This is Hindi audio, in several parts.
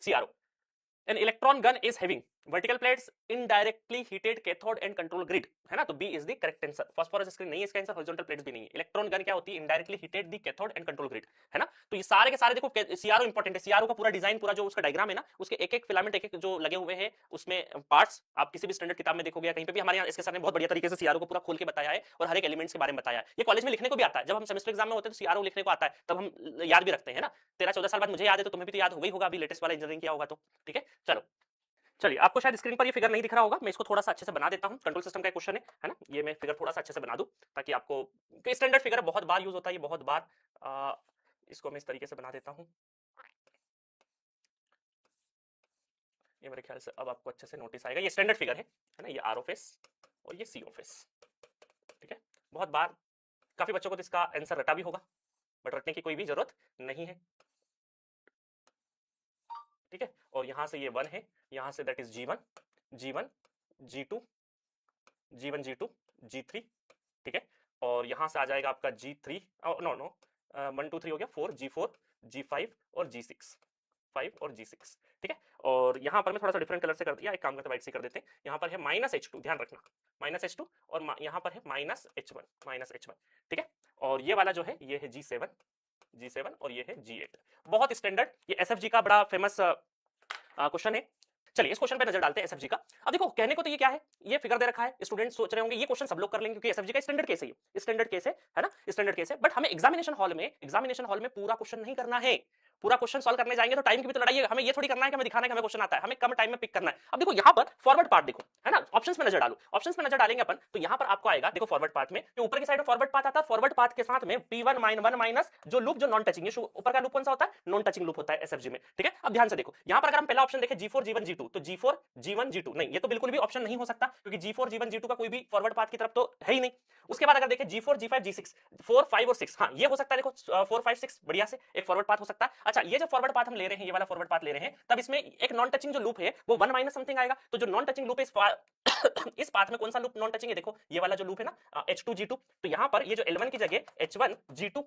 CRO. An electron gun is having vertical plates, indirectly heated cathode and control grid, है ना, तो B is the correct answer. Phosphorus screen नहीं है इसका आंसर, हॉरिजॉन्टल प्लेट्स भी नहीं है. इलेक्ट्रॉन गन क्या होती है? Indirectly heated the cathode and control grid, है ना. तो ये सारे के सारे देखो CRO इंपॉर्टेंट है. CRO का पूरा डिजाइन, पूरा जो उसका डायग्राम है ना, उसके एक एक फिलामेंट एक एक जो लगे हुए हैं उसमें पार्ट्स, आप किसी भी स्टैंडर्ड किताब में देखोगे या कहीं पे भी हमारे यहाँ इसके सर ने बहुत बढ़िया तरीके से CRO को पूरा खोल के बताया है और हर एक एलिमेंट्स के बारे में बताया है. ये कॉलेज में लिखने को भी आता है. जब हम सेमेस्टर एग्जाम में होते हैं तो CRO लिखने को आता है, तब हम याद भी रखते हैं ना. 13-14 साल बाद मुझे याद है तो तुम्हें भी तो याद हो गई होगा, अभी लेटेस्ट वाला इंजीनियरिंग किया होगा तो. ठीक है, चलो चलिए. आपको शायद स्क्रीन पर ये फिगर नहीं दिख रहा होगा, मैं इसको थोड़ा सा अच्छे से बना देता हूं. कंट्रोल सिस्टम का एक क्वेश्चन है ना, ये मैं फिगर थोड़ा सा अच्छे से बना दूं ताकि आपको, स्टैंडर्ड फिगर बहुत बार यूज होता है, ये बहुत बार इसको मैं इस तरीके से बना देता हूं. ये मेरे ख्याल से अब आपको अच्छे से नोटिस आएगा. ये स्टैंडर्ड फिगर है ना, ये R ऑफ S और ये C ऑफ S. ठीक है, बहुत बार काफी बच्चों को तो इसका आंसर रटा भी होगा, बट रटने की कोई भी जरूरत नहीं है. ठीक है, और यहां से ये 1 है, यहां say that is G1 G1 G2 G1 G2 G3. ठीक है, और यहां से आ जाएगा आपका G3, नो नो 1 2 3 हो गया, 4 G4 G5 और G6, 5 और G6. ठीक है, और यहां पर मैं थोड़ा सा डिफरेंट कलर से कर दिया, एक काम करते हैं वाइट से कर देते हैं. यहां पर है -H2, ध्यान रखना -H2, और यहां पर है -H1. ठीक है, और ये वाला जो है ये है G7 और ये है G8. बहुत स्टैंडर्ड, ये SFG का बड़ा फेमस क्वेश्चन है. चलिए इस क्वेश्चन पे नजर डालते हैं SFG का. अब देखो कहने को तो ये क्या है, ये फिगर दे रखा है, स्टूडेंट सोच रहे होंगे ये क्वेश्चन सब लोग कर लेंगे क्योंकि SFG का स्टैंडर्ड केस है, ये स्टैंडर्ड केस है ना, स्टैंडर्ड केस है. बट हमें एग्जामिनेशन हॉल में पूरा क्वेश्चन नहीं करना है. पूरा क्वेश्चन सॉल्व करने जाएंगे तो टाइम की भी तो लड़ाई है. हमें ये थोड़ी करना है कि हमें दिखाना है कि हमें क्वेश्चन आता है, हमें कम टाइम में पिक करना है. अब देखो यहाँ पर फॉरवर्ड पार्ट देखो, है ना, ऑप्शंस में नजर डालो. ऑप्शंस में नजर डालेंगे अपन तो यहाँ पर आपको आएगा, देखो फॉरवर्ड पार्ट में जो ऊपर की साइड में फॉरवर्ड पार्ट आता है, फॉरवर्ड पार्ट के साथ में P1 1 माइनस जो लूप जो नॉन टचिंग है, ऊपर का लूप कौन सा होता है? नॉन टचिंग लूप होता है SFG में. ठीक है, अब ध्यान से देखो यहाँ पर अगर हम पहला ऑप्शन देखें G4 G1 G2, तो G4 G1 G2 नहीं, ये तो बिल्कुल भी ऑप्शन नहीं हो सकता क्योंकि G4 G1 G2 का कोई भी फॉरवर्ड पाथ की तरफ तो है ही नहीं. उसके बाद अगर देखें G4 G5 G6, 4 5 और 6, हाँ ये हो सकता है. देखो 4 5 6 बढ़िया से एक फॉरवर्ड पाथ हो सकता है. अच्छा, ये जो फॉरवर्ड पाथ हम ले रहे हैं, ये वाला फॉरवर्ड पाथ ले रहे हैं, तब इसमें एक नॉन टचिंग जो लूप है वो 1 माइनस समथिंग आएगा. तो जो नॉन टचिंग लूप है इस पाथ में कौन सा लूप नॉन टचिंग है? देखो ये वाला जो लूप है ना H2 G2, तो यहाँ पर ये जो L1 की जगह H1 G2,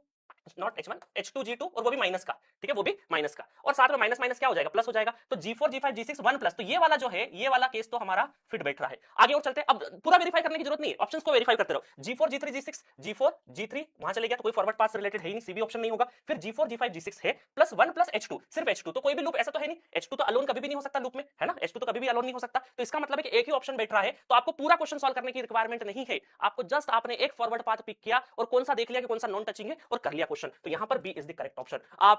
not H1 H2 G2, और वो भी माइनस का. ठीक है, वो भी माइनस का, और साथ में माइनस माइनस क्या हो जाएगा? प्लस हो जाएगा. तो G4 G5 G6 1 प्लस, तो ये वाला जो है, ये वाला केस तो हमारा फिट बैठ रहा है. आगे और चलते हैं. अब पूरा वेरीफाई करने की जरूरत नहीं है, ऑप्शंस को वेरीफाई करते रहो. G4 G3 G6 G4 G3 वहां चले गया तो कोई फॉरवर्ड पाथ से रिलेटेड है ही नहीं, CB ऑप्शन नहीं होगा. फिर G4 G5 G6 है प्लस 1 प्लस H2, सिर्फ H2, तो कोई भी लूप ऐसा तो है नहीं. H2 तो अलोन कभी भी नहीं हो सकता लूप में, है ना, H2 तो कभी भी अलोन नहीं हो सकता. तो इसका मतलब है कि एक ही ऑप्शन बैठ रहा है, तो आपको पूरा क्वेश्चन सॉल्व करने की रिक्वायरमेंट नहीं है. आपको जस्ट आपने एक फॉरवर्ड पाथ पिक किया और कौन सा देख लिया कि कौन सा नॉन टचिंग है और कर लिया क्वेश्चन. तो यहां पर B is the correct option. आप